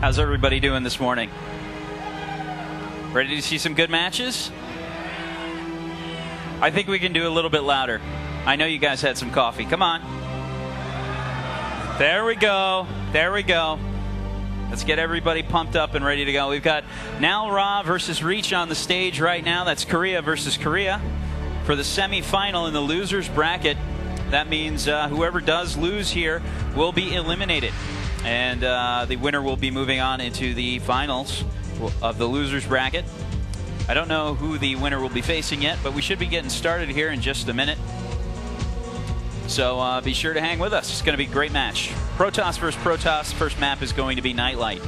How's everybody doing this morning? Ready to see some good matches? I think we can do a little bit louder. I know you guys had some coffee. Come on. There we go. There we go. Let's get everybody pumped up and ready to go. We've got Nal Ra versus Reach on the stage right now. That's Korea versus Korea for the semifinal in the losers bracket. That means whoever does lose here will be eliminated. And the winner will be moving on into the finals of the losers bracket. I don't know who the winner will be facing yet, but we should be getting started here in just a minute. So be sure to hang with us. It's going to be a great match. Protoss versus Protoss. First map is going to be Nightlight.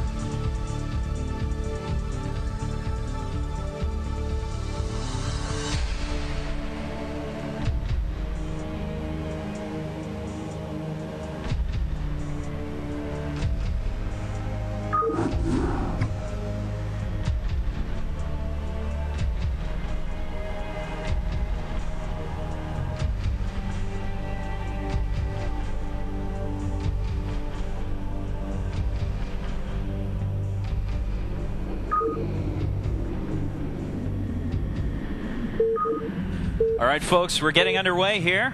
All right, folks, we're getting underway here.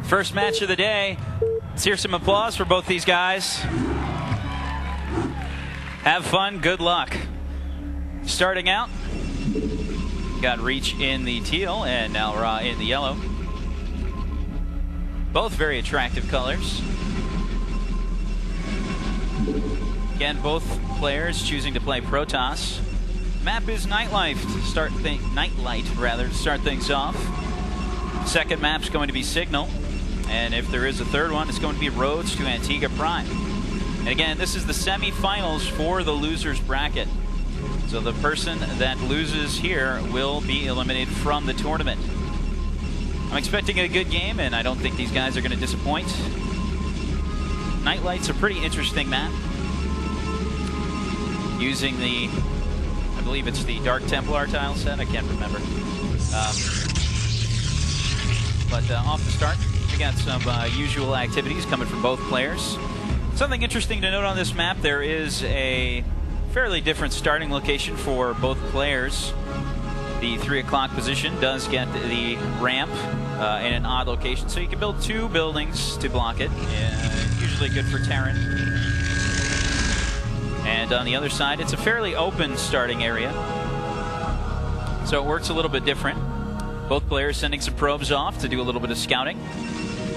First match of the day. Let's hear some applause for both these guys. Have fun, good luck. Starting out, got Reach in the teal and Nal Ra in the yellow. Both very attractive colors. Again, both players choosing to play Protoss. Map is Nightlight to start things off. Second map's going to be Signal, and if there is a third one, it's going to be Roads to Antigua Prime. And again, this is the semifinals for the losers bracket. So the person that loses here will be eliminated from the tournament. I'm expecting a good game, and I don't think these guys are going to disappoint. Nightlight's a pretty interesting map. Using the, I believe it's the Dark Templar tile set, I can't remember. But off the start, we got some usual activities coming from both players. Something interesting to note on this map, there is a fairly different starting location for both players. The 3 o'clock position does get the ramp in an odd location, so you can build 2 buildings to block it. Usually good for Terran. And on the other side, it's a fairly open starting area, so it works a little bit different. Both players sending some probes off to do a little bit of scouting.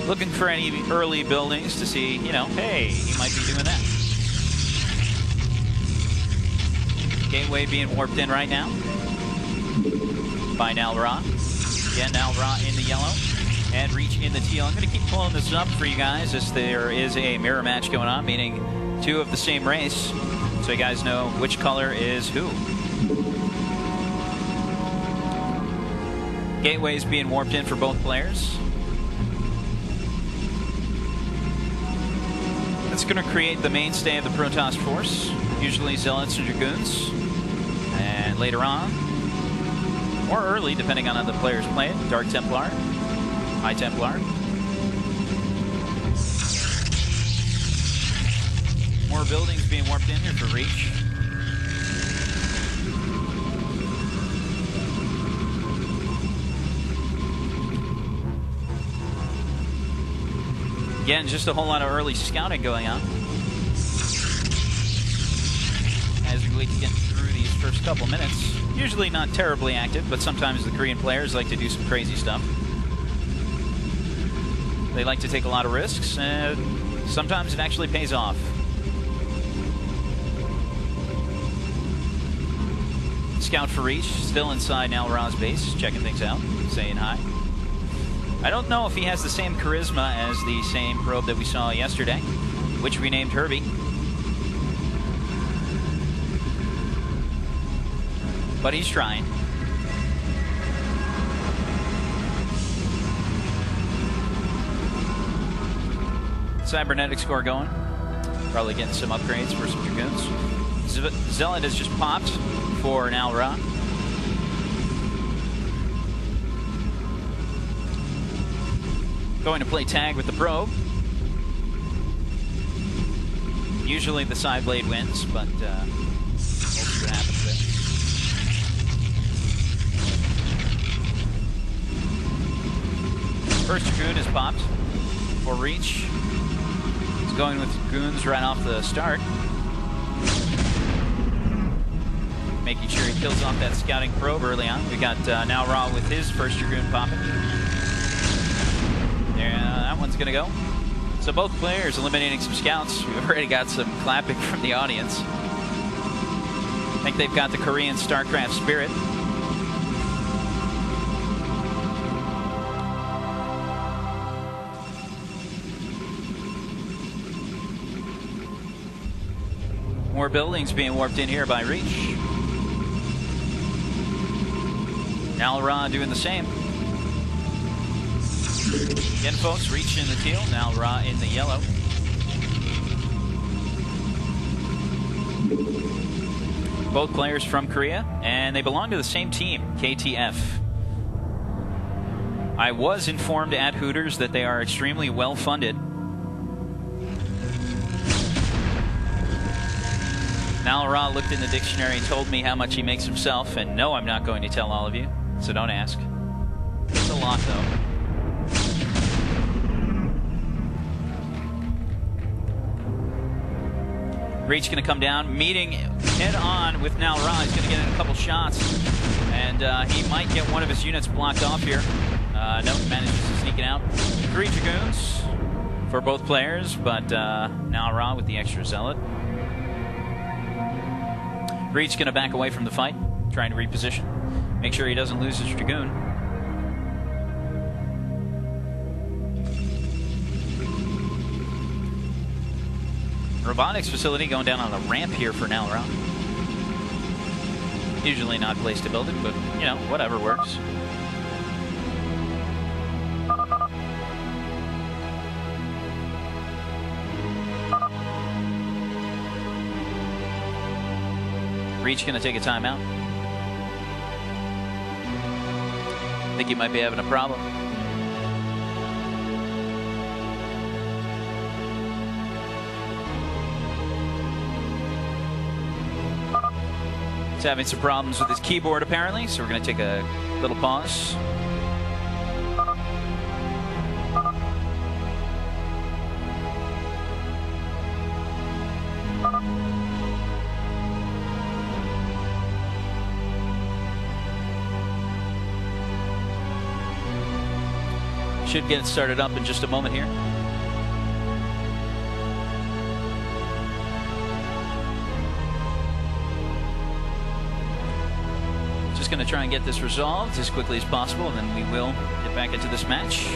Looking for any early buildings to see, you know, hey, he might be doing that. Gateway being warped in right now by Nal Ra. Again, Nal Ra in the yellow and Reach in the teal. I'm going to keep pulling this up for you guys as there is a mirror match going on, meaning 2 of the same race, so you guys know which color is who. Gateway is being warped in for both players. That's going to create the mainstay of the Protoss force, usually Zealots and Dragoons. And later on, or early, depending on how the players play it, Dark Templar, High Templar. More buildings being warped in here for Reach. Again, just a whole lot of early scouting going on as we wait to get through these first couple minutes. Usually not terribly active, but sometimes the Korean players like to do some crazy stuff. They like to take a lot of risks, and sometimes it actually pays off. Scout for Reach, still inside Nal Ra's base, checking things out, saying hi. I don't know if he has the same charisma as the same probe that we saw yesterday, which we named Herbie. But he's trying. Cybernetic score going. Probably getting some upgrades for some Dragoons. Zealot has just popped for Nal Ra. Going to play tag with the probe. Usually the side blade wins, but we'll see what happens there. First Dragoon is popped for Reach. He's going with Dragoons right off the start. Making sure he kills off that scouting probe early on. We got Nal Ra with his first Dragoon popping. Yeah, that one's gonna go. So both players eliminating some scouts. We've already got some clapping from the audience. I think they've got the Korean StarCraft spirit. More buildings being warped in here by Reach. Nal Ra doing the same. Again, folks, Reach in the teal, Nal Ra in the yellow. Both players from Korea, and they belong to the same team, KTF. I was informed at Hooters that they are extremely well funded. Nal Ra looked in the dictionary and told me how much he makes himself, and no, I'm not going to tell all of you, so don't ask. It's a lot, though. Reach going to come down, meeting head-on with Nal Ra. He's going to get in a couple shots, and he might get one of his units blocked off here. No, he manages to sneak it out. 3 Dragoons for both players, but Nal Ra with the extra Zealot. Reach going to back away from the fight, trying to reposition. Make sure he doesn't lose his Dragoon. Robotics facility going down on a ramp here for Nal Ra. Usually not a place to build it, but, you know, whatever works. Reach going to take a timeout. I think he might be having a problem. He's having some problems with his keyboard apparently, so we're going to take a little pause. Should get it started up in just a moment here. Just going to try and get this resolved as quickly as possible, and then we will get back into this match.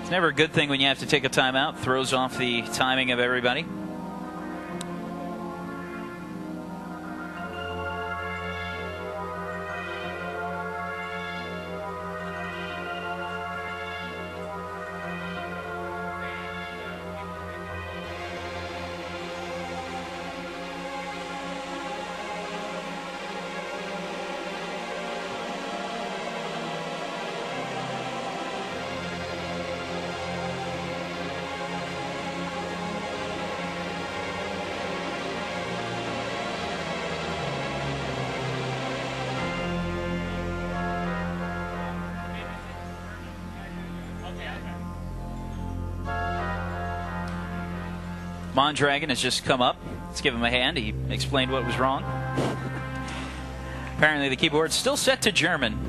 It's never a good thing when you have to take a timeout. Throws off the timing of everybody. Mondragon has just come up. Let's give him a hand. He explained what was wrong. Apparently the keyboard's still set to German.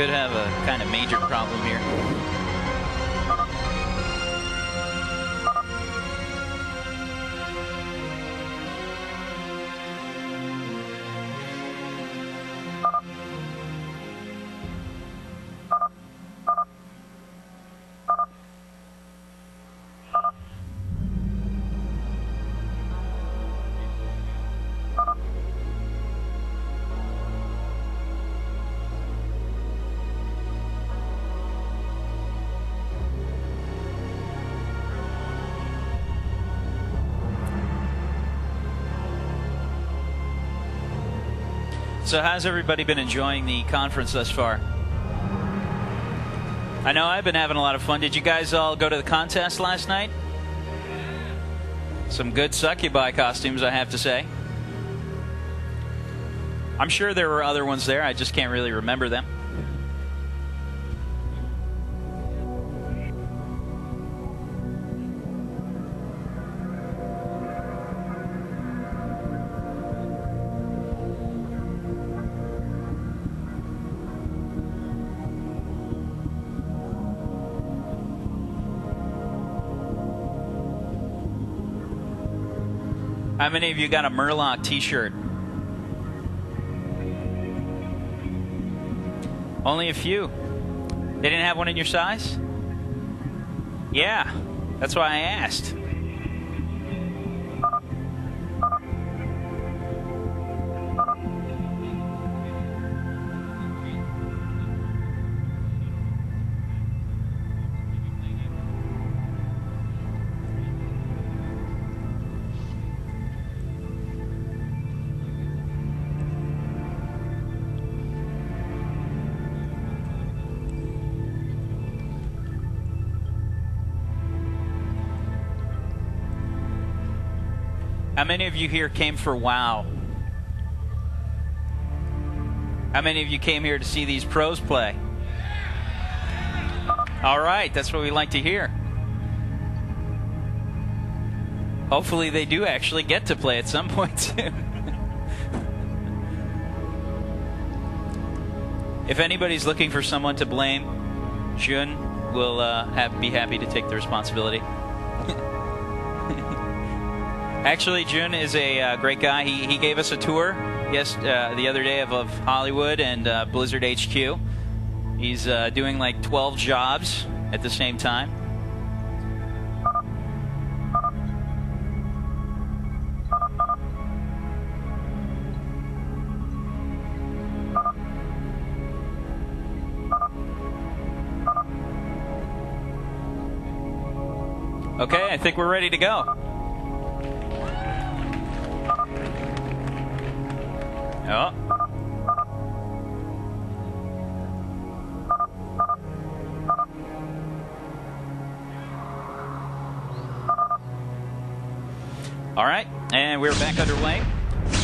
could have a kind of major problem here. So how's everybody been enjoying the conference thus far? I know I've been having a lot of fun. Did you guys all go to the contest last night? Some good succubi costumes, I have to say. I'm sure there were other ones there. I just can't really remember them. How many of you got a Murloc t-shirt? Only a few. They didn't have one in your size? Yeah, that's why I asked. How many of you here came for WoW? How many of you came here to see these pros play? All right, that's what we like to hear. Hopefully they do actually get to play at some point soon. If anybody's looking for someone to blame, Jun will be happy to take the responsibility. Actually, Jun is a great guy. He gave us a tour the other day of Hollywood and Blizzard HQ. He's doing like 12 jobs at the same time. Okay, I think we're ready to go. Oh. All right, and we're back underway.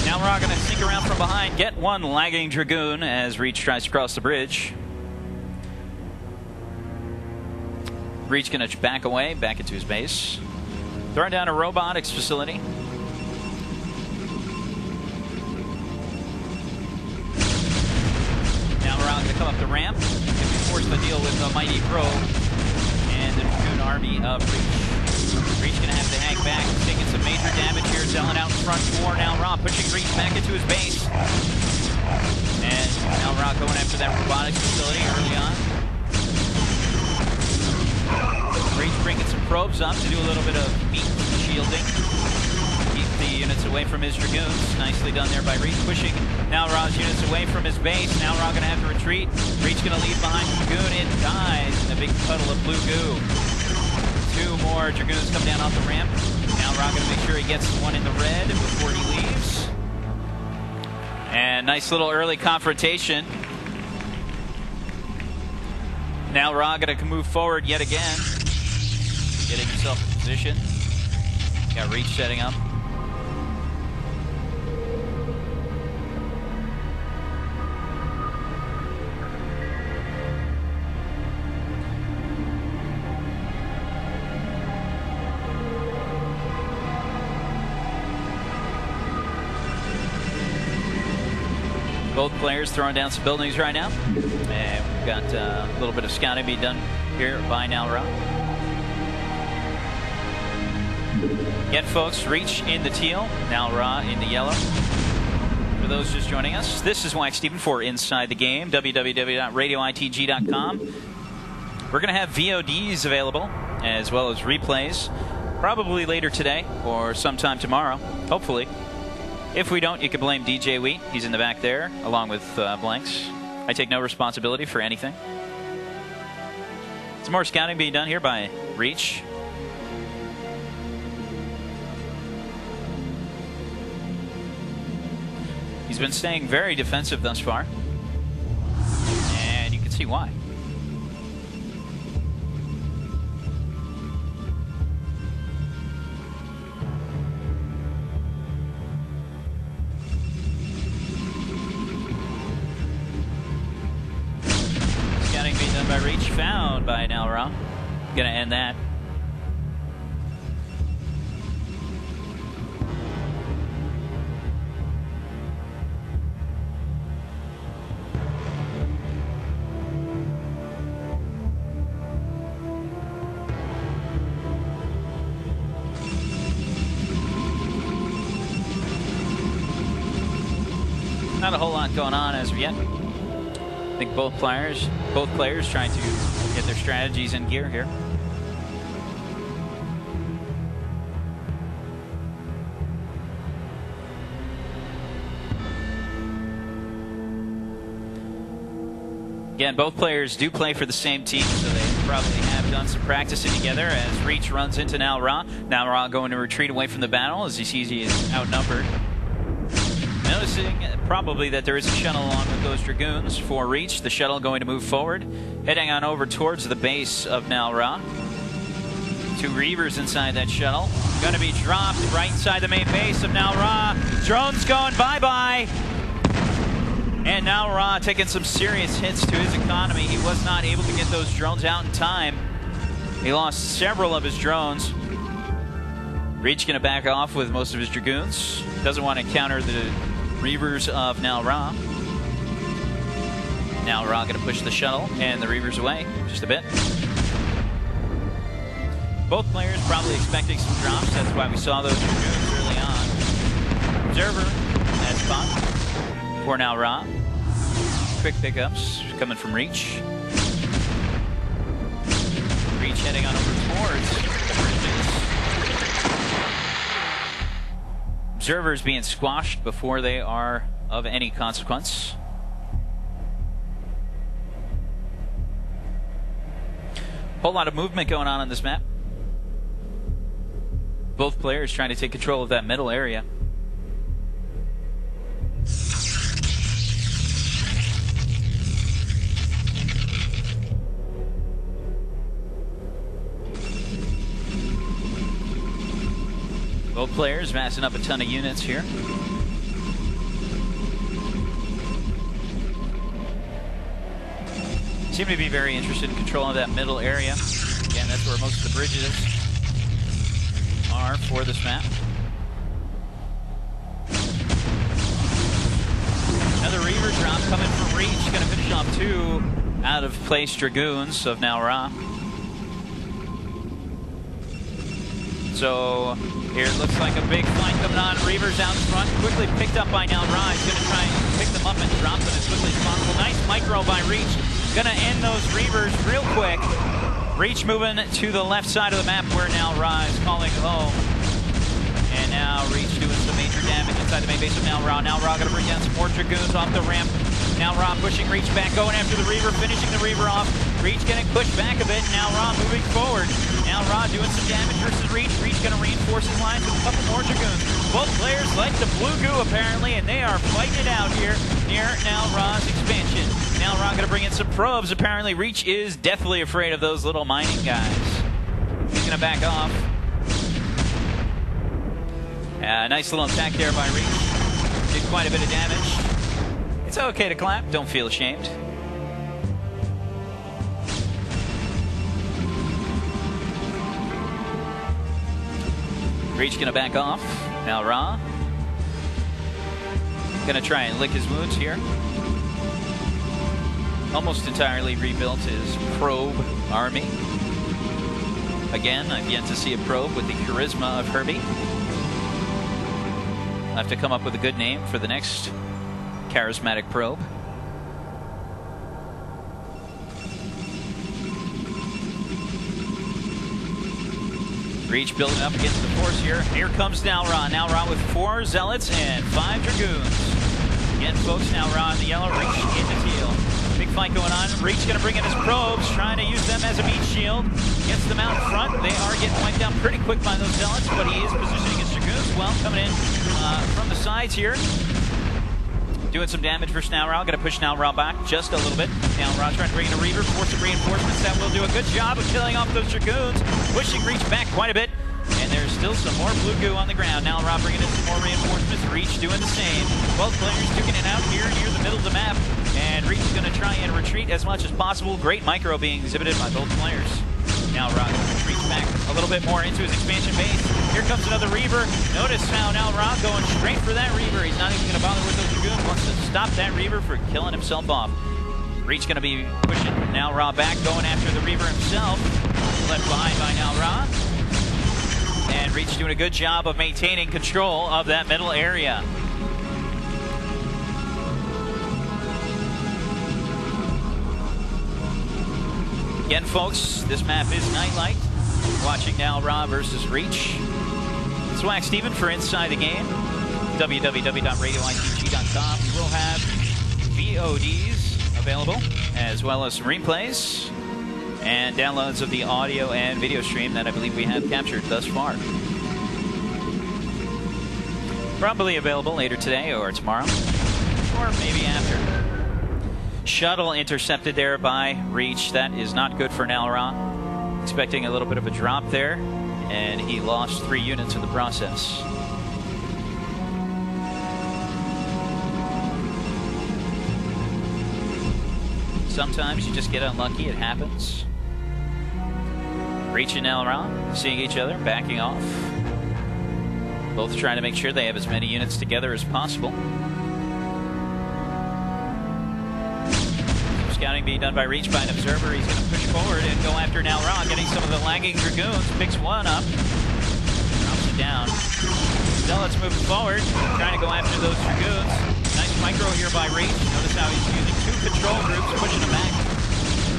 Now we're going to sneak around from behind, get one lagging Dragoon as Reach tries to cross the bridge. Reach going to back away, back into his base. Throwing down a robotics facility. Going to come up the ramp and be forced to deal with the mighty probe and the Dragoon army of Reach. Reach going to have to hang back, taking some major damage here, selling out in front for Nal Ra, pushing Reach back into his base. And Nal Ra going after that robotics facility early on. Reach bringing some probes up to do a little bit of meat shielding. Keep the units away from his Dragoons. Nicely done there by Reach, pushing Nal Ra's units away from his base. Nal Ra going to have to retreat. Reach going to leave behind Dragoon. It dies in a big puddle of blue goo. Two more Dragoons come down off the ramp. Nal Ra going to make sure he gets one in the red before he leaves. And nice little early confrontation. Nal Ra going to move forward yet again. Getting himself in position. Got Reach setting up. Both players throwing down some buildings right now. And we've got a little bit of scouting being done here by Nal Ra. Again, folks, Reach in the teal, Nal Ra in the yellow. For those just joining us, this is Wax Steven for Inside the Game, www.radioitg.com. We're going to have VODs available, as well as replays, probably later today or sometime tomorrow, hopefully. If we don't, you can blame DJ Wheat. He's in the back there, along with Blanks. I take no responsibility for anything. Some more scouting being done here by Reach. He's been staying very defensive thus far, and you can see why. Scouting being done by Reach, found by Nal Ra. Gonna end that. Not a whole lot going on as of yet. I think both players trying to get their strategies in gear here. Again, both players do play for the same team, so they probably have done some practicing together as Reach runs into Nal Ra. Nal Ra going to retreat away from the battle as he sees he is outnumbered. Noticing probably that there is a shuttle along with those Dragoons for Reach. The shuttle going to move forward, heading on over towards the base of Nal Ra. 2 Reavers inside that shuttle. Going to be dropped right inside the main base of Nal Ra. Drones going bye-bye. And Nal Ra taking some serious hits to his economy. He was not able to get those drones out in time. He lost several of his drones. Reach going to back off with most of his Dragoons. Doesn't want to counter the Reavers of Nal Ra. Nal Ra going to push the shuttle and the Reavers away just a bit. Both players probably expecting some drops. That's why we saw those Dragoons early on. Observer at spot for Nal Ra. Quick pickups coming from Reach. Reach heading on over towards Observers being squashed before they are of any consequence. Whole lot of movement going on this map. Both players trying to take control of that middle area. Both players massing up a ton of units here. Seem to be very interested in controlling that middle area. Again, that's where most of the bridges are for this map. Another Reaver drop coming from Reach. Going to finish off 2 out of place Dragoons of Nal Ra. So here it looks like a big flank coming on. Reavers out in front, quickly picked up by Nal Ra. He's going to try and pick them up and drop them as quickly as possible. Nice micro by Reach. Going to end those Reavers real quick. Reach moving to the left side of the map where Nal Ra is calling home. And now Reach doing some major damage inside the main base of Nal Ra. Nal Ra going to bring down some more Dragoons off the ramp. Nal Ra pushing Reach back, going after the Reaver, finishing the Reaver off. Reach getting pushed back a bit. Nal Ra moving forward. Nal Ra doing some damage versus Reach. Reach going to reinforce his lines with a couple more Dragoons. Both players like the blue goo apparently, and they are fighting it out here near Nal Ra's expansion. Nal Ra going to bring in some probes. Apparently Reach is definitely afraid of those little mining guys. He's going to back off. Nice little attack there by Reach. Did quite a bit of damage. It's okay to clap. Don't feel ashamed. Reach going to back off. Nal Ra going to try and lick his wounds here. almost entirely rebuilt his probe army. Again, I've yet to see a probe with the charisma of Herbie. I'll have to come up with a good name for the next charismatic probe. Reach building up against the force here. Here comes Nal Ra. Nal Ra with 4 Zealots and 5 Dragoons. Again, folks, Nal Ra in the yellow, Reach in the teal. Big fight going on. Reach going to bring in his probes, trying to use them as a meat shield. Gets them out in front. They are getting wiped down pretty quick by those Zealots, but he is positioning his Dragoons well, coming in from the sides here. Doing some damage for Nal Ra. Going to push Nal Ra back just a little bit. Nal Ra trying to bring in a Reaver. Force of reinforcements. That will do a good job of killing off those Dragoons. Pushing Reach back quite a bit. And there's still some more blue goo on the ground. Nal Ra bringing in some more reinforcements. Reach doing the same. 12 players duking it out here near the middle of the map. And Reach is going to try and retreat as much as possible. Great micro being exhibited by both players. Nal Ra Reach back a little bit more into his expansion base. Here comes another Reaver. Notice how Nal Ra going straight for that Reaver. He's not even going to bother with those Dragoons. Wants to stop that Reaver for killing himself off. Reach going to be pushing Nal Ra back, going after the Reaver himself. Left behind by Nal Ra. And Reach doing a good job of maintaining control of that middle area. Again, folks, this map is Nightlight. Watching Nal Ra versus Reach. Swag Steven for Inside the Game. www.radioitg.com. We will have VODs available, as well as some replays and downloads of the audio and video stream that I believe we have captured thus far. Probably available later today or tomorrow, or maybe after. Shuttle intercepted there by Reach. That is not good for Nal Ra. Expecting a little bit of a drop there, and he lost 3 units in the process. Sometimes you just get unlucky, it happens. Reach and Nal Ra seeing each other, backing off. Both trying to make sure they have as many units together as possible. Scouting being done by Reach by an observer. He's going to push forward and go after Nal Ra, getting some of the lagging Dragoons. Picks one up, drops it down. Zealots moving forward, trying to go after those Dragoons. Nice micro here by Reach. Notice how he's using 2 control groups, pushing them back.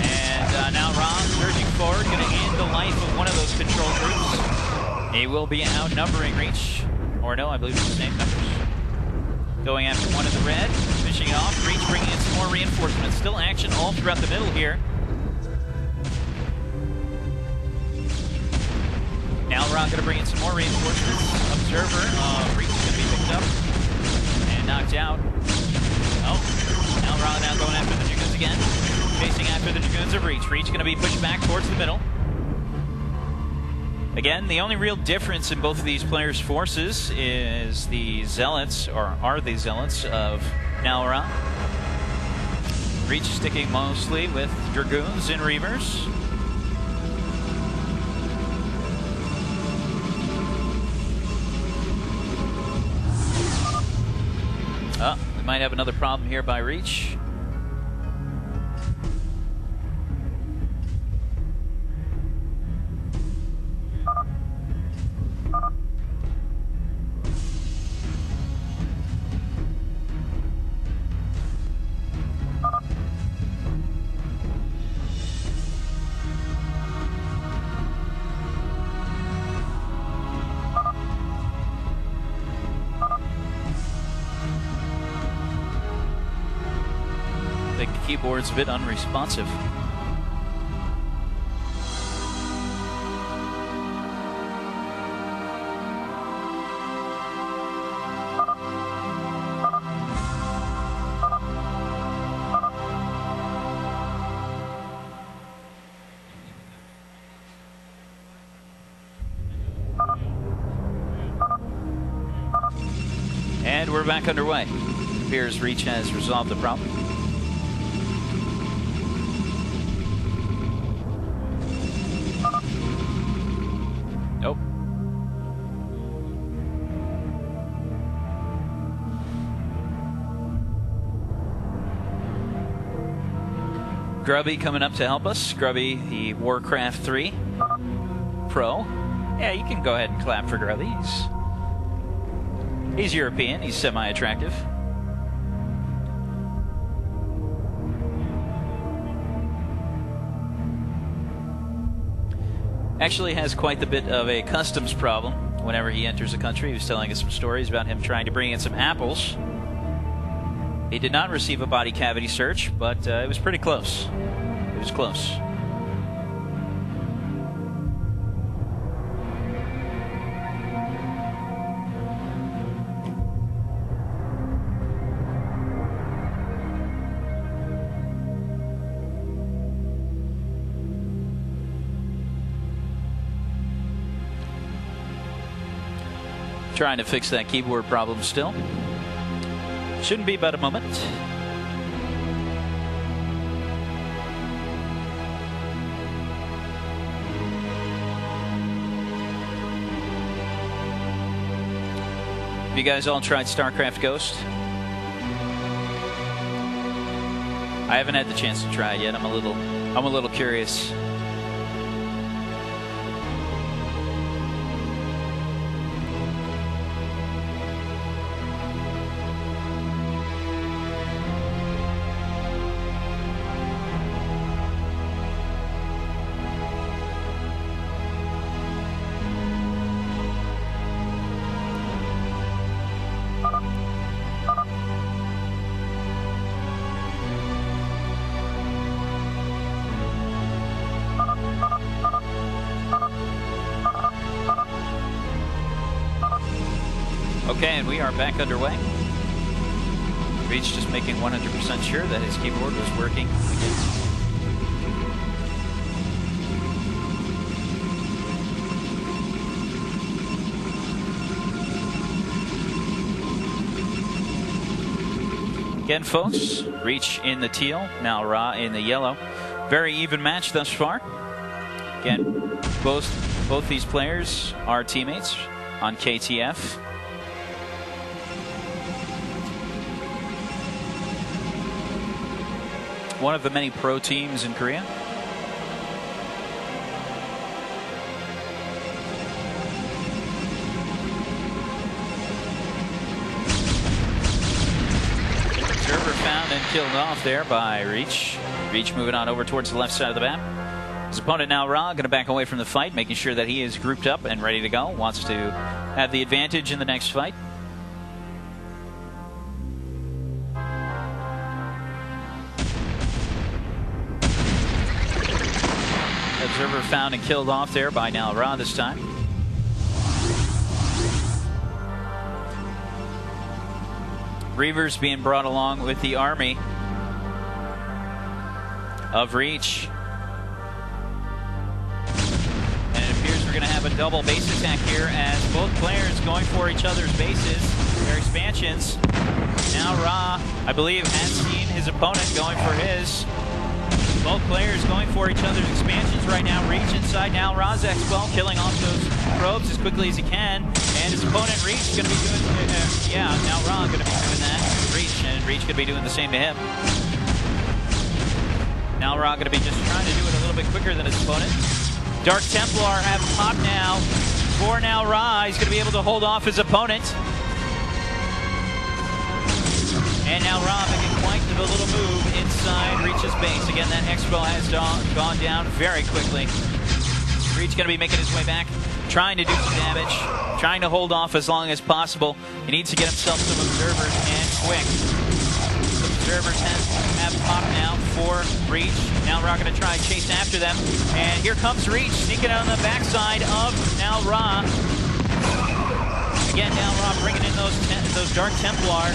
And Nal Ra surging forward, going to end the life of one of those control groups. He will be outnumbering Reach. Or no, I believe it's the same numbers. Going after one in the red, finishing it off. Reach bringing in some more reinforcements. Still action all throughout the middle here. Nal Ra going to bring in some more reinforcements. Observer, Reach is going to be picked up and knocked out. Oh, Nal Ra now going after the Dragoons again. Chasing after the Dragoons of Reach. Reach going to be pushed back towards the middle. Again, the only real difference in both of these players' forces is the Zealots, or are the Zealots, of Nal Ra. Reach sticking mostly with Dragoons and Reavers. We might have another problem here by Reach. The keyboard's a bit unresponsive. And we're back underway. Appears Reach has resolved the problem. Nope. Grubby coming up to help us. Grubby, the Warcraft 3 pro. Yeah, you can go ahead and clap for Grubby. He's European. He's semi-attractive. Actually has quite the bit of a customs problem whenever he enters a country. He was telling us some stories about him trying to bring in some apples. He did not receive a body cavity search, but it was pretty close. It was close. Trying to fix that keyboard problem still. Shouldn't be but a moment. Have you guys all tried StarCraft Ghost? I haven't had the chance to try it yet. I'm a little curious. Okay, and we are back underway. Reach just making 100% sure that his keyboard was working again, folks. Reach in the teal, Nal Ra in the yellow. Very even match thus far. Again, both these players are teammates on KTF. One of the many pro teams in Korea. Observer found and killed off there by Reach. Reach moving on over towards the left side of the map. His opponent Nal Ra going to back away from the fight, making sure that he is grouped up and ready to go. Wants to have the advantage in the next fight. Observer found and killed off there by Nal Ra this time. Reavers being brought along with the army of Reach. And it appears we're going to have a double base attack here as both players going for each other's bases, their expansions. Nal Ra, I believe, has seen his opponent going for his. Both players going for each other's expansions right now. Reach inside Nal Ra's Expo, killing off those probes as quickly as he can. And his opponent Reach is going to be doing, Nal Ra going to be doing that. Reach, and Reach going to be doing the same to him. Nal Ra going to be just trying to do it a little bit quicker than his opponent. Dark Templar have popped now for Nal Ra. He's going to be able to hold off his opponent. And Nal Ra making quite a little move inside Reach's base. Again, that Expo has gone down very quickly. Reach going to be making his way back, trying to do some damage, trying to hold off as long as possible. He needs to get himself some observers, and quick. Observers have popped now for Reach. Nal Ra going to try and chase after them. And here comes Reach, sneaking on the backside of Nal Ra. Again, Nal Ra bringing in those Dark Templar.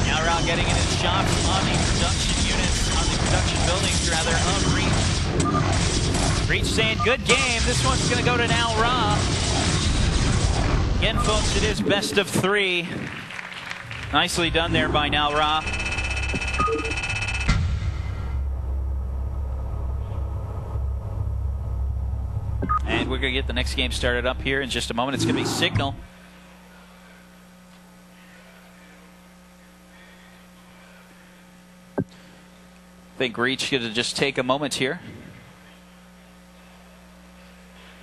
Nal Ra getting in his shots on the production units, on the production buildings rather, of Reach. Reach saying, good game. This one's going to go to Nal Ra. Again, folks, it is best of 3. Nicely done there by Nal Ra. And we're going to get the next game started up here in just a moment. It's going to be Signal. I think Reach going to just take a moment here,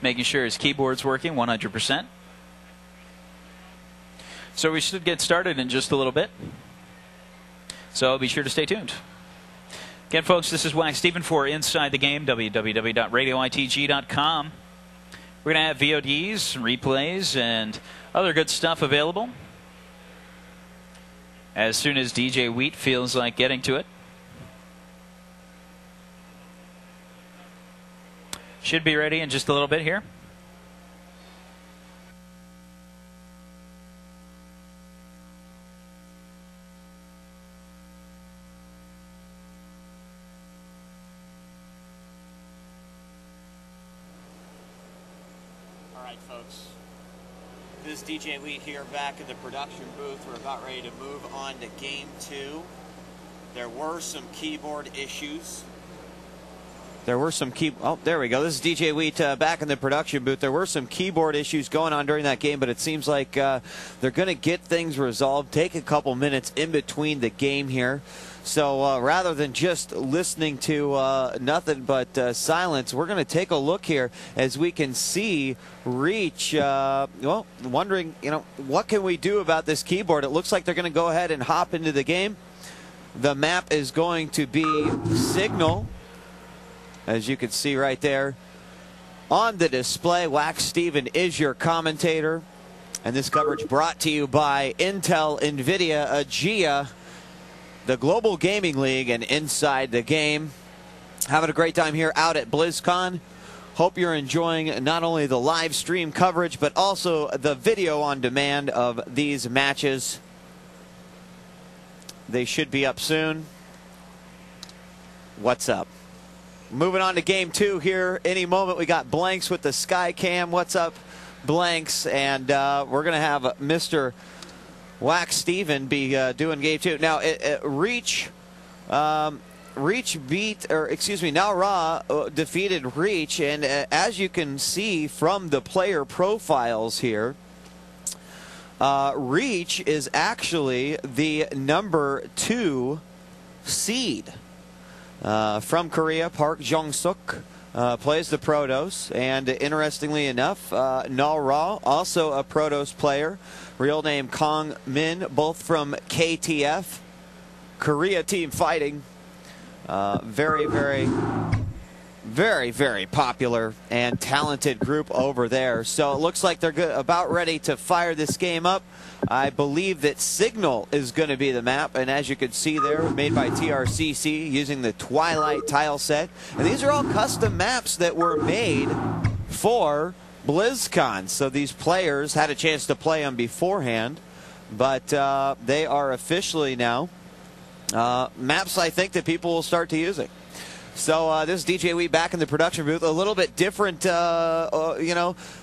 making sure his keyboard's working 100%. So we should get started in just a little bit. So be sure to stay tuned. Again, folks, this is Wax Steven for Inside the Game, www.radioitg.com. We're going to have VODs, replays, and other good stuff available as soon as DJ Wheat feels like getting to it. Should be ready in just a little bit here. Alright folks, this is DJ Wheat here back in the production booth. We're about ready to move on to Game 2. There were some keyboard issues. Oh, there we go. This is DJ Wheat back in the production booth. There were some keyboard issues going on during that game, but it seems like they're going to get things resolved. Take a couple minutes in between the game here. So rather than just listening to nothing but silence, we're going to take a look here as we can see Reach, well, wondering, what can we do about this keyboard? It looks like they're going to go ahead and hop into the game. The map is going to be Signal, as you can see right there on the display. Wax Steven is your commentator, and this coverage brought to you by Intel, NVIDIA, AGEA, the Global Gaming League, and Inside the Game. Having a great time here out at BlizzCon. Hope you're enjoying not only the live stream coverage, but also the video on demand of these matches. They should be up soon. What's up? Moving on to Game 2 here any moment. We got Blanks with the Sky Cam. What's up, Blanks? And we're going to have Mr. Wax Steven be doing Game 2. Now, Reach beat, or excuse me, Nal Ra defeated Reach, and as you can see from the player profiles here, Reach is actually the #2 seed. From Korea, Park Jong-suk plays the Protoss, and interestingly enough, Nal Ra, also a Protoss player, real name Kong Min, both from KTF, Korea Team Fighting. Very, very popular and talented group over there. So it looks like they're about ready to fire this game up. I believe that Signal is going to be the map, and as you can see there, made by TRCC using the Twilight tile set. And these are all custom maps that were made for BlizzCon, so these players had a chance to play them beforehand, but they are officially now maps I think that people will start to using. So this is DJ Wheat back in the production booth. A little bit different,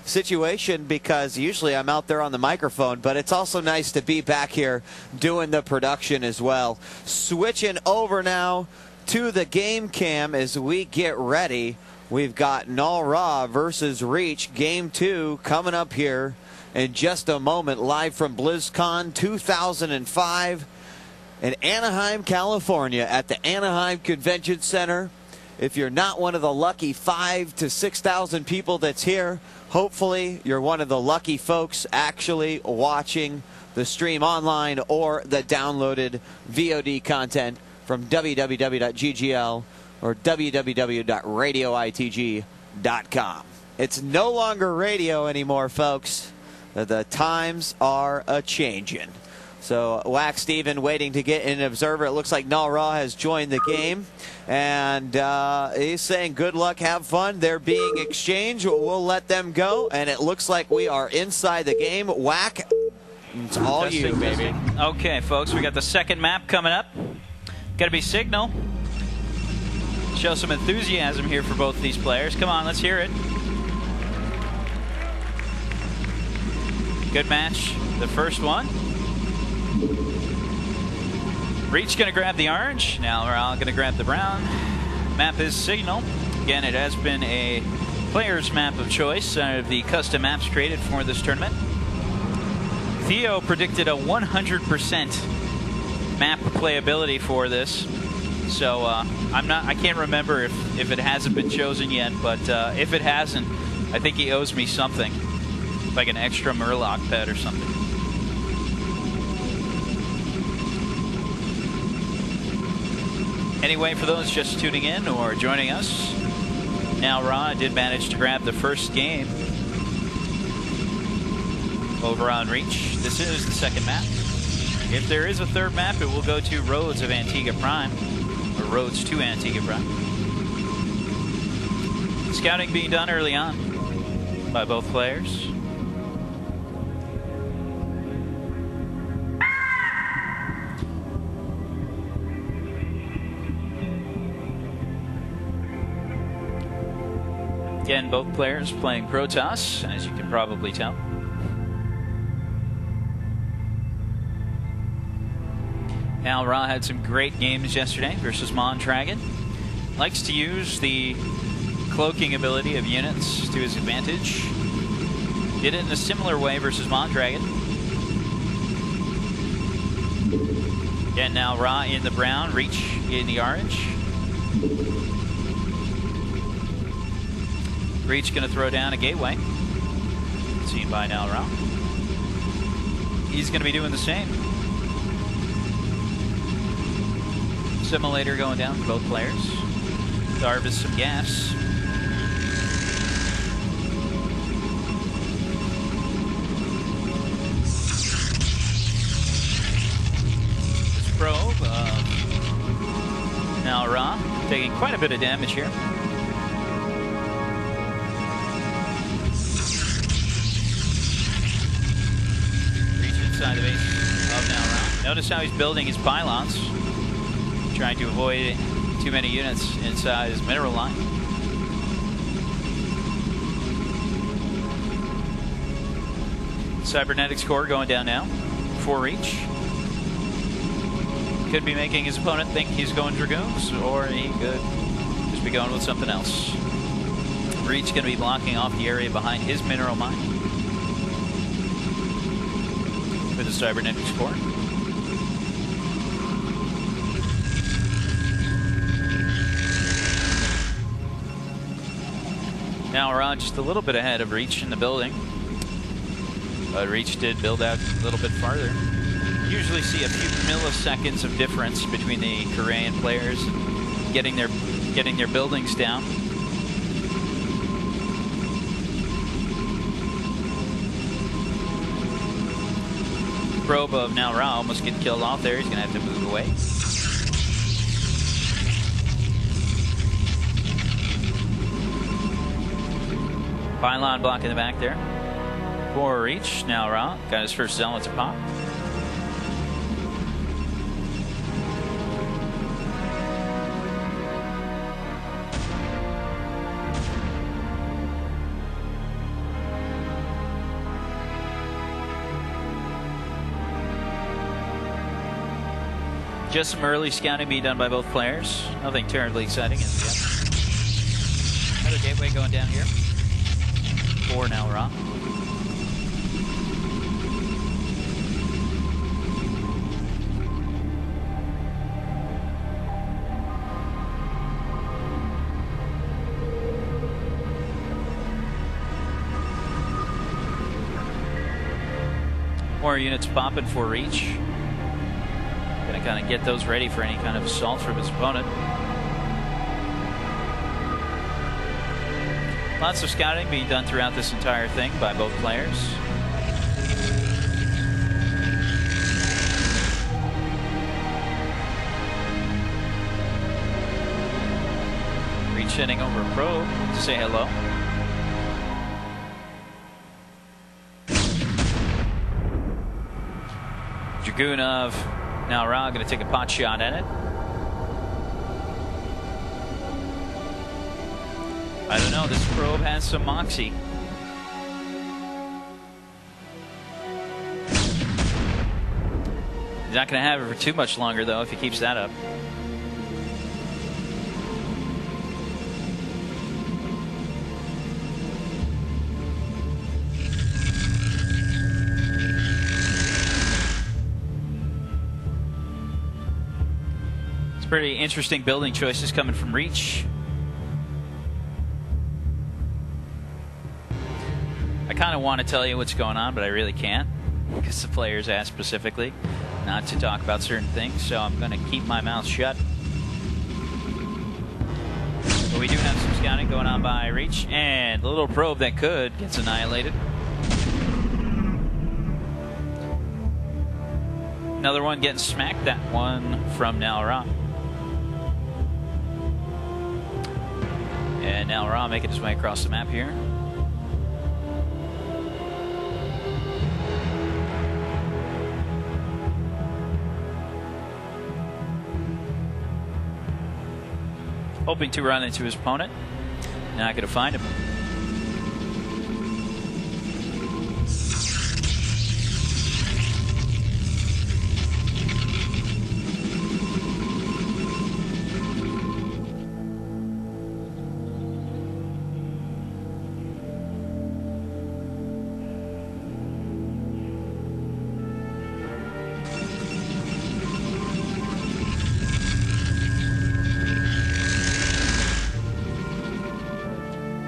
situation, because usually I'm out there on the microphone, but it's also nice to be back here doing the production as well. Switching over now to the game cam as we get ready. We've got Nal Ra versus Reach, Game 2 coming up here in just a moment, live from BlizzCon 2005 in Anaheim, California, at the Anaheim Convention Center. If you're not one of the lucky 5,000 to 6,000 people that's here, hopefully you're one of the lucky folks actually watching the stream online or the downloaded VOD content from www.ggl or www.radioitg.com. It's no longer radio anymore, folks. The times are a-changin'. So Wax Steven waiting to get an observer. It looks like Nal Ra has joined the game, and he's saying good luck, have fun. They're being exchanged. We'll let them go, and it looks like we are inside the game. Whack, it's all you, baby. Okay, folks, we got the second map coming up. Got to be Signal. Show some enthusiasm here for both these players. Come on, let's hear it. Good match, the first one. Reach going to grab the orange. Now we're all going to grab the brown. Map is Signal. Again, it has been a player's map of choice out of the custom maps created for this tournament. Theo predicted a 100% map playability for this. So I can't remember if it hasn't been chosen yet, but if it hasn't, I think he owes me something, like an extra Murloc pet or something. Anyway, for those just tuning in or joining us, Nal Ra did manage to grab the first game over on Reach. This is the second map. If there is a third map, it will go to Roads of Antigua Prime, or Roads to Antigua Prime. Scouting being done early on by both players. Again, both players playing Protoss, as you can probably tell. Nal Ra had some great games yesterday versus Mondragon. Likes to use the cloaking ability of units to his advantage. Did it in a similar way versus Mondragon. Again, Nal Ra in the brown, Reach in the orange. Reach going to throw down a gateway. Seen by Nal Ra. He's going to be doing the same. Simulator going down for both players. To harvest some gas. This probe Nal Ra taking quite a bit of damage here. Inside the base of Nal Ra. Notice how he's building his pylons, trying to avoid too many units inside his mineral line. Cybernetics core going down now for Reach. Could be making his opponent think he's going Dragoons, or he could just be going with something else. Reach going to be blocking off the area behind his mineral mine with the Cybernetics core. Nal Ra just a little bit ahead of Reach in the building, but Reach did build out a little bit farther. Usually see a few milliseconds of difference between the Korean players and getting their buildings down. Probe of Nal Ra almost getting killed off there. He's going to have to move away. Pylon blocking the back there. For Reach, Nal Ra got his first zealot to pop. Just some early scouting being done by both players. Nothing terribly exciting as yet. Another gateway going down here for Nal Ra. More units popping for Reach. Gonna kind of get those ready for any kind of assault from his opponent. Lots of scouting being done throughout this entire thing by both players. Reach sending over a probe to say hello. Dragoon of Nal Ra going to take a pot shot at it. I don't know, this probe has some moxie. He's not going to have it for too much longer, though, if he keeps that up. Pretty interesting building choices coming from Reach. I kind of want to tell you what's going on, but I really can't, because the players asked specifically not to talk about certain things, so I'm going to keep my mouth shut. But we do have some scouting going on by Reach, and the little probe that could gets annihilated. Another one getting smacked, that one from Nal Ra. And Nal Ra making his way across the map here. Hoping to run into his opponent. Not going to find him.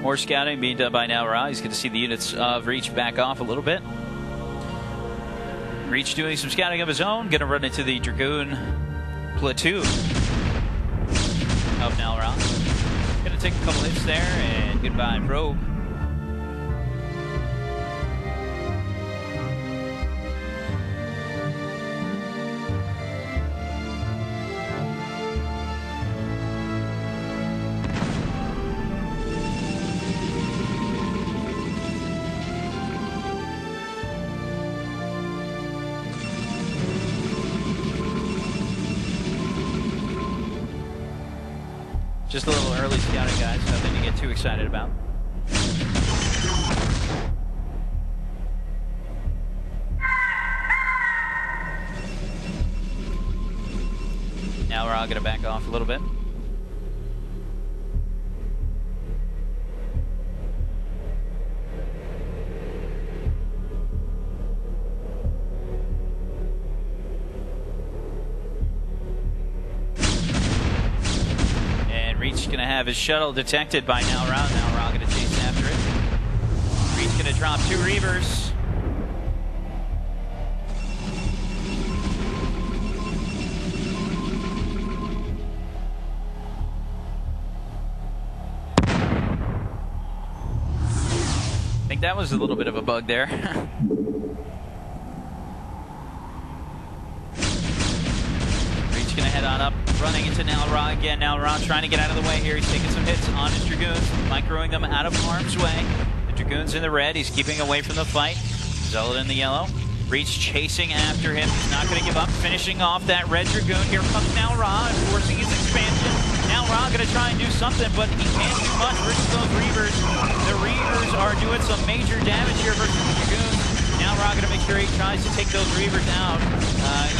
More scouting being done by Nal Ra. He's going to see the units of Reach back off a little bit. Reach doing some scouting of his own. Going to run into the Dragoon platoon of Nal Ra. Going to take a couple hits there, and goodbye, probe. Just a little early scouting, guys. Nothing to get too excited about. Now we're all going to back off a little bit. Reach going to have his shuttle detected by Nal Ra. Nal Ra going to chase after it. Reach going to drop 2 Reavers. I think that was a little bit of a bug there. Reach going to head on up. Running into Nal Ra again. Nal Ra trying to get out of the way here. He's taking some hits on his Dragoons, microing them out of harm's way. The Dragoon's in the red. He's keeping away from the fight. Zealot in the yellow. Reach chasing after him. He's not going to give up. Finishing off that red Dragoon. Here comes Nal Ra, forcing his expansion. Nal Ra going to try and do something, but he can't do much versus those Reavers. The Reavers are doing some major damage here versus the Dragoons. Nal Ra going to make sure he tries to take those Reavers out,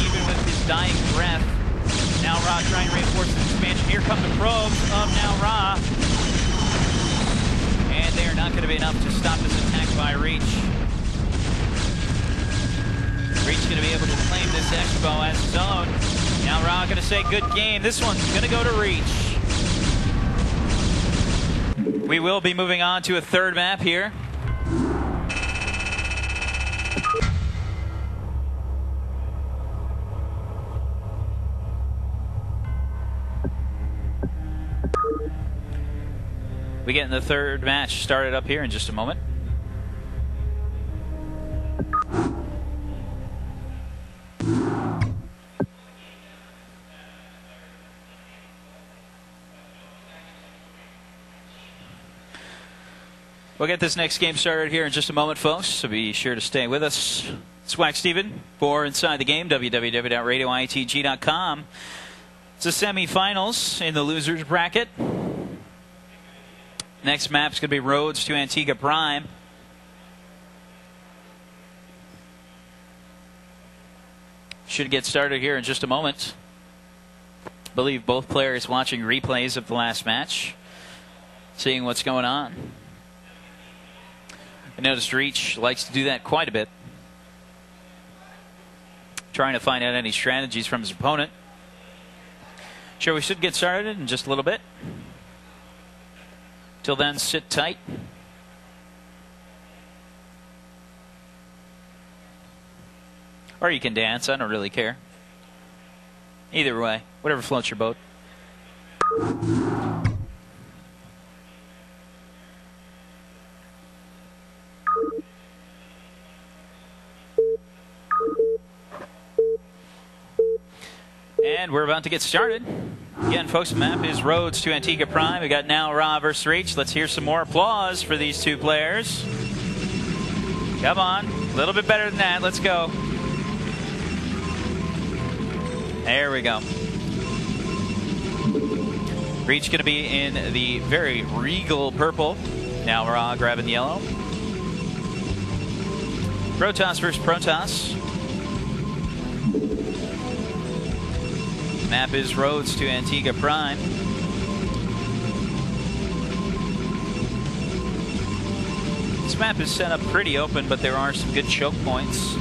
even with his dying breath. Nal Ra trying to reinforce the expansion. Here come the probes of Nal Ra. And they are not going to be enough to stop this attack by Reach. Reach going to be able to claim this Expo as his own. Nal Ra going to say good game. This one's going to go to Reach. We will be moving on to a third map here. We get in the third match started up here in just a moment. We'll get this next game started here in just a moment, folks, so be sure to stay with us. It's Wax Steven for Inside the Game, www.radioitg.com. It's the semifinals in the losers bracket. Next map's going to be Roads to Antigua Prime. Should get started here in just a moment. I believe both players watching replays of the last match, seeing what's going on. I noticed Reach likes to do that quite a bit, trying to find out any strategies from his opponent. Sure, we should get started in just a little bit. Till then, sit tight. Or you can dance, I don't really care. Either way, whatever floats your boat. And we're about to get started. Again, folks, the map is Roads to Antigua Prime. We got Nal Ra versus Reach. Let's hear some more applause for these two players. Come on, a little bit better than that. Let's go. There we go. Reach going to be in the very regal purple. Nal Ra grabbing the yellow. Protoss versus Protoss. Map is Roads to Antigua Prime. This map is set up pretty open, but there are some good choke points.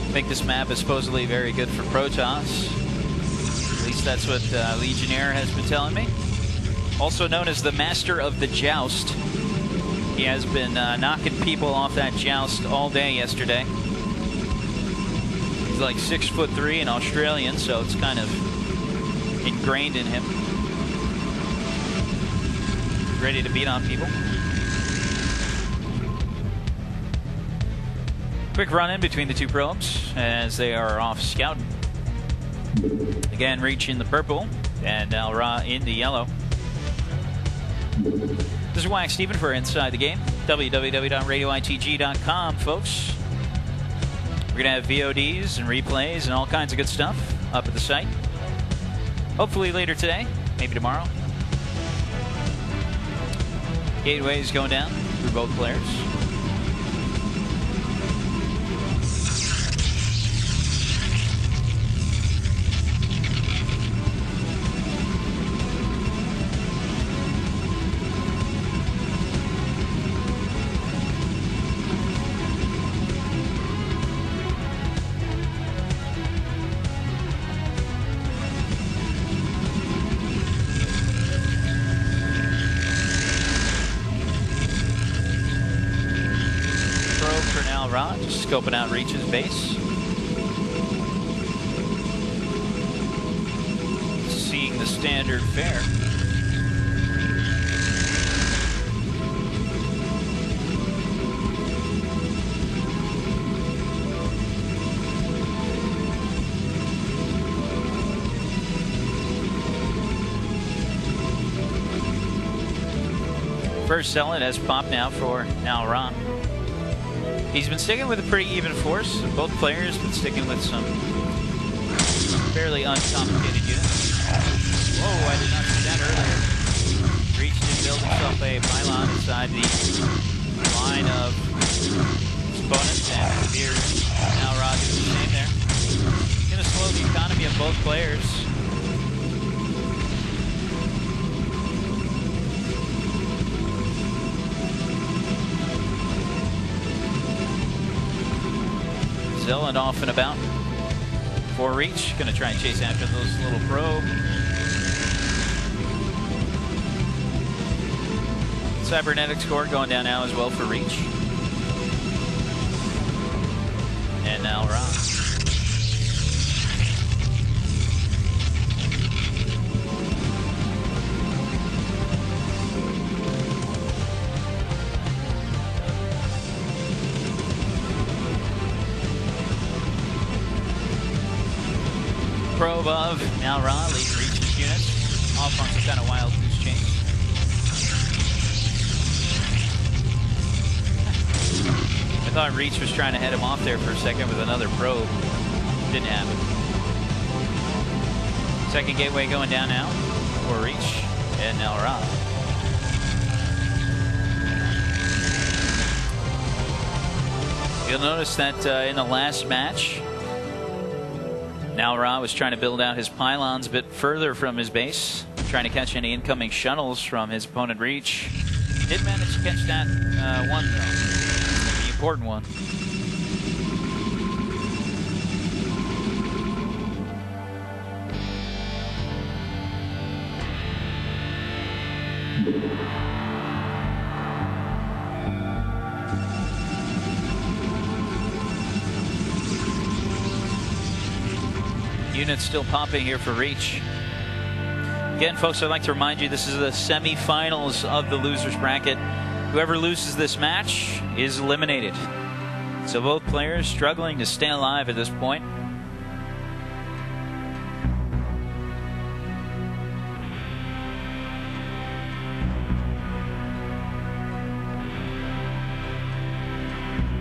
I think this map is supposedly very good for Protoss. At least that's what Legionnaire has been telling me. Also known as the Master of the Joust. He has been knocking people off that joust all day yesterday. He's like 6'3" and Australian, so it's kind of ingrained in him. Ready to beat on people. Quick run in between the two probes as they are off scouting. Again, Reach in the purple and Nal Ra in the yellow. This is Wax Steven for Inside the Game. www.radioitg.com, folks. We're going to have VODs and replays and all kinds of good stuff up at the site. Hopefully later today, maybe tomorrow. Gateways going down for both players. Just scoping out Reach's base. Seeing the standard fare. First selling has popped now for Nal Ra. He's been sticking with a pretty even force. Both players been sticking with some fairly uncomplicated units. Whoa, I did not see that earlier. Reach did build himself a pylon inside the line of his opponents, and appears Nal Ra doing the same there. Gonna slow the economy of both players. And off and about for Reach. Gonna try and chase after those little probe. Cybernetics core going down now as well for Reach. And Nal Ra. Probe of Nal Ra, leading Reach's unit. Off on some kind of wild goose chase. I thought Reach was trying to head him off there for a second with another probe. Didn't happen. Second gateway going down now for Reach and Nal Ra. You'll notice that in the last match, Nal Ra was trying to build out his pylons a bit further from his base, trying to catch any incoming shuttles from his opponent Reach. Did manage to catch that one, though. The important one. Units still popping here for Reach. Again, folks, I'd like to remind you this is the semifinals of the losers bracket. Whoever loses this match is eliminated. So both players struggling to stay alive at this point.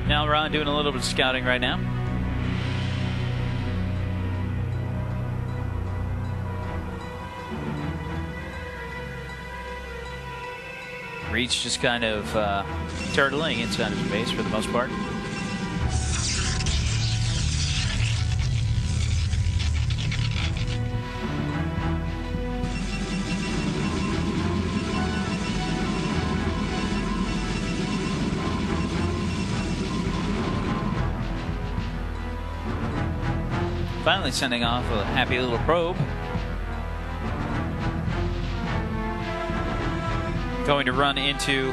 Nal Ra doing a little bit of scouting right now. Reach just kind of turtling inside his base for the most part. Finally sending off a happy little probe. Going to run into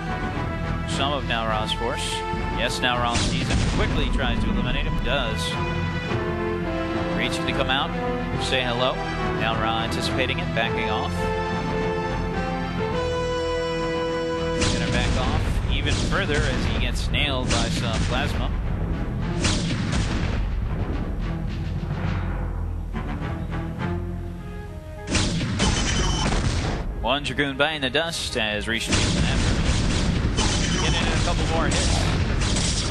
some of Nal Ra's force. Yes, Nal Ra sees him. Quickly tries to eliminate him. Does. Reach to come out. Say hello. Nal Ra anticipating it. Backing off. Gonna back off even further as he gets nailed by some plasma. One Dragoon by in the dust as Reach takes an after. Getting in a couple more hits.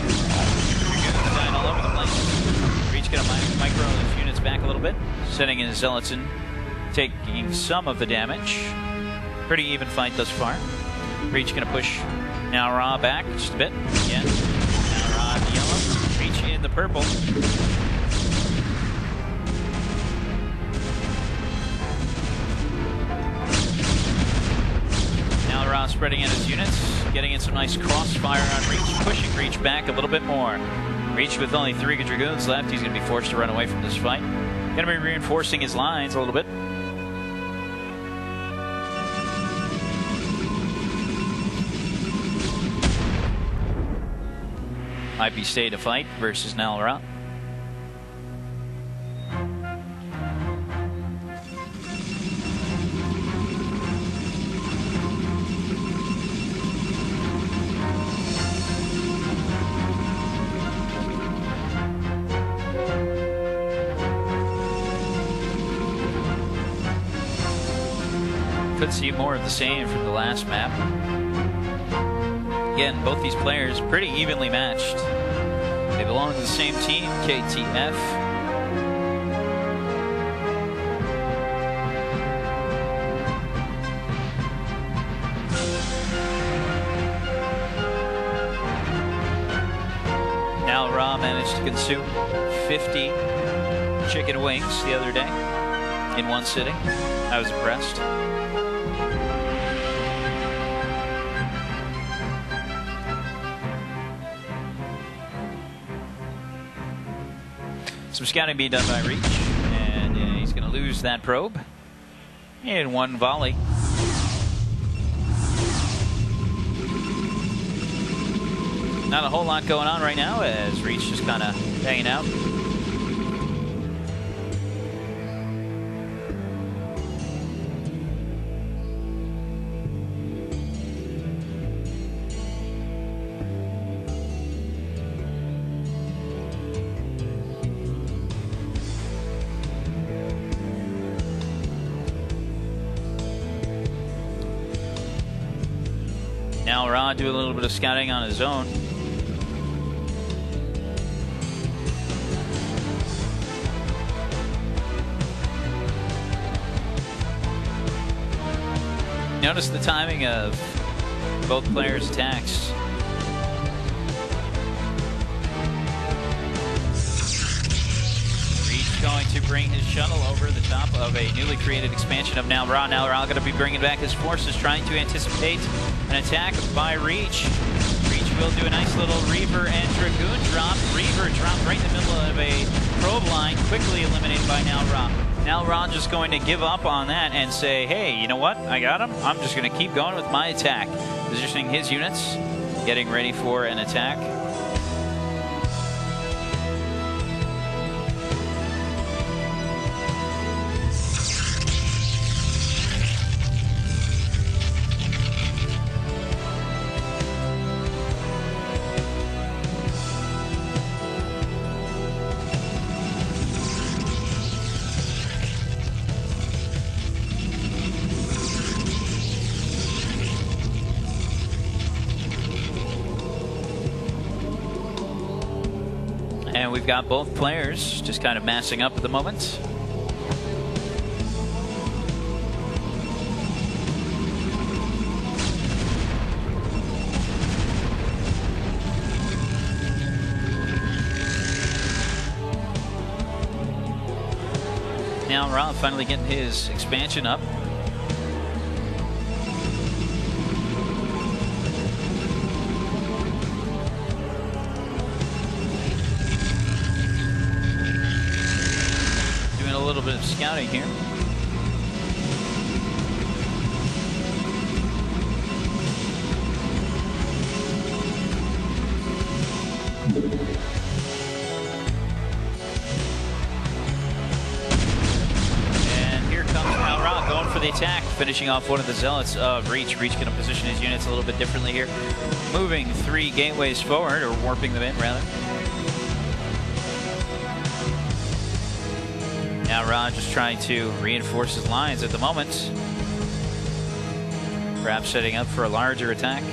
Dragoons dying all over the place. Reach gonna micro his units back a little bit. Sending in Zealotin, taking some of the damage. Pretty even fight thus far. Reach gonna push Nal Ra back just a bit. Again, Nal Ra in the yellow. Reach in the purple. Nal Ra spreading out his units, getting in some nice crossfire on Reach, pushing Reach back a little bit more. Reach with only 3 Dragoons left, he's going to be forced to run away from this fight. Going to be reinforcing his lines a little bit. Might be stay to fight versus Nal Ra. Could see more of the same from the last map. Again, both these players pretty evenly matched. They belong to the same team, KTF. Nal Ra managed to consume 50 chicken wings the other day in one sitting. I was impressed. Some scouting being done by Reach, and he's going to lose that probe in one volley. Not a whole lot going on right now as Reach just kind of hanging out. Nal Ra do a little bit of scouting on his own. Notice the timing of both players' attacks. Reach going to bring his shuttle over the top of a newly created expansion of Nal Ra. Nal Ra going to be bringing back his forces, trying to anticipate an attack by Reach. Reach will do a nice little Reaver and Dragoon drop. Reaver dropped right in the middle of a probe line, quickly eliminated by Nal Ra. Nal Ra just going to give up on that and say, hey, you know what? I got him. I'm just going to keep going with my attack. Positioning his units, getting ready for an attack. And we've got both players just kind of massing up at the moment. Now Ra finally getting his expansion up. A little bit of scouting here. And here comes Nal Ra going for the attack, finishing off one of the zealots of Reach. Reach going to position his units a little bit differently here, moving 3 gateways forward, or warping them in rather. Now Ra just trying to reinforce his lines at the moment. Perhaps setting up for a larger attack.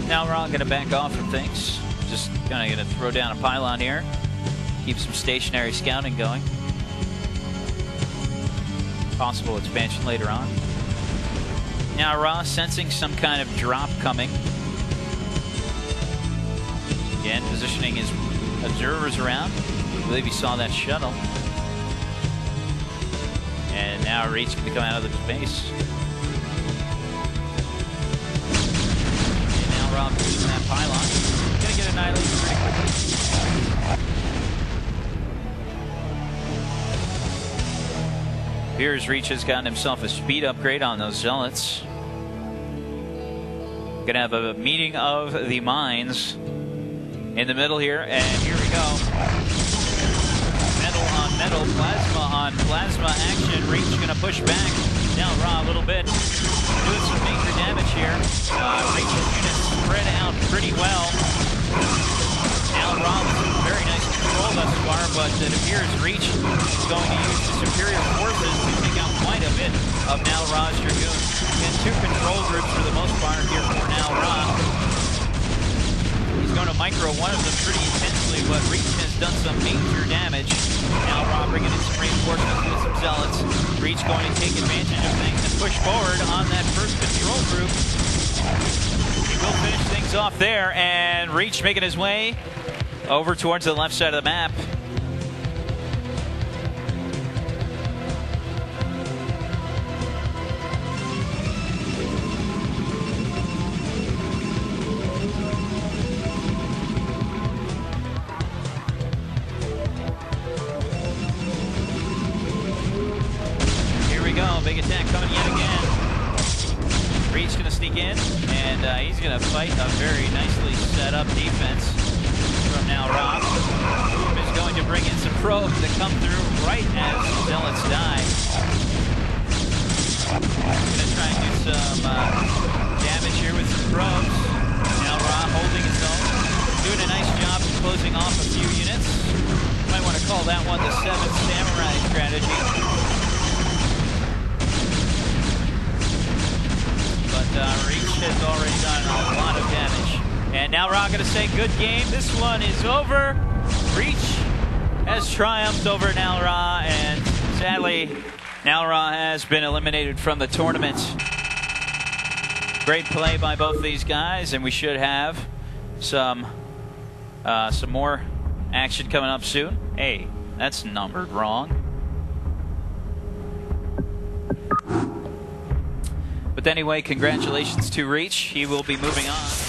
Now Ra going to back off from things. Just kind of going to throw down a pylon here. Keep some stationary scouting going. Possible expansion later on. Now Ra sensing some kind of drop coming. Again, positioning his observers around. I believe he saw that shuttle. And now Reach can come out of the base. Rob using that pylon. Gonna get annihilated pretty quickly. Here's Reach has gotten himself a speed upgrade on those zealots. Gonna have a meeting of the minds in the middle here, and here we go. Metal on metal, plasma on plasma action. Reach gonna push back. Now Ra a little bit. Doing some major damage here. Reach's units spread out pretty well. Now Ra with very nice control thus far, but it appears Reach is going to use the superior forces to take out quite a bit of Nal Ra's Dragoons. And 2 control groups for the most part here for Nal Ra. He's going to micro one of them pretty intensely, but Reach has done some major damage. Nal Ra bringing in some reinforcements with some zealots. Reach going to take advantage of things and push forward on that first control group. He will finish things off there, and Reach making his way over towards the left side of the map. Big attack coming yet again. Reach going to sneak in, and he's going to fight a very nicely set up defense from Nal Ra. Boom is going to bring in some probes that come through right as the zealots die. Going to try and do some damage here with some probes. Nal Ra holding his own, doing a nice job of closing off a few units. that one the 7 Samurai strategy. But Reach has already done a lot of damage. And Nal Ra going to say, good game. This one is over. Reach has triumphed over Nal Ra, and sadly, Nal Ra has been eliminated from the tournament. Great play by both these guys, and we should have some more action coming up soon. Hey, that's numbered wrong. But anyway, congratulations to Reach. He will be moving on.